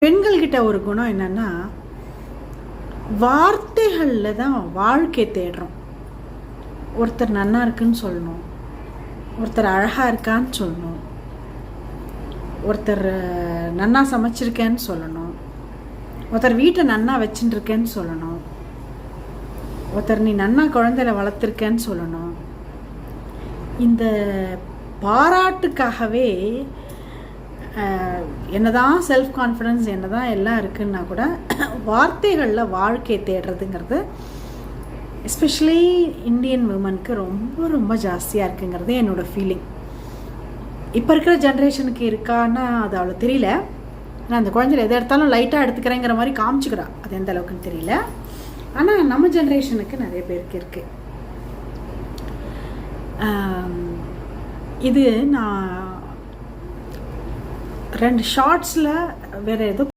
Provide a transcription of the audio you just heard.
பெண்கள்கிட்ட ஒரு குணம் என்னன்னா, வார்த்தைகள்ல தான் வாழ்க்கை தேடுறோம். ஒருத்தர் நன்னா இருக்குன்னு சொல்லணும், ஒருத்தர் அழகா இருக்கான்னு சொல்லணும், ஒருத்தர் நன்னா சமைச்சிருக்கேன்னு சொல்லணும், ஒருத்தர் வீட்டை நன்னா வச்சுட்டுருக்கேன்னு சொல்லணும், ஒருத்தர் நீ நன்னா குழந்தையில வளர்த்துருக்கேன்னு சொல்லணும். இந்த பாராட்டுக்காகவே என்னதான் செல்ஃப் கான்ஃபிடன்ஸ் என்னதான் எல்லாம் இருக்குன்னா கூட வார்த்தைகளில் வாழ்க்கையை தேடுறதுங்கிறது எஸ்பெஷலி இந்தியன் விமனுக்கு ரொம்ப ரொம்ப ஜாஸ்தியாக இருக்குங்கிறது என்னோடய ஃபீலிங். இப்போ இருக்கிற ஜென்ரேஷனுக்கு இருக்கான்னா அது அவ்வளோ தெரியல. நான் அந்த குழந்தைல எதை எடுத்தாலும் லைட்டாக எடுத்துக்கிறேங்கிற மாதிரி காமிச்சிக்கிறா, அது எந்த அளவுக்குன்னு தெரியல. ஆனால் நம்ம ஜென்ரேஷனுக்கு நிறைய பேருக்கு இருக்குது. இது நான் 2 ஷார்ட்ஸில் வேறு ஏதோ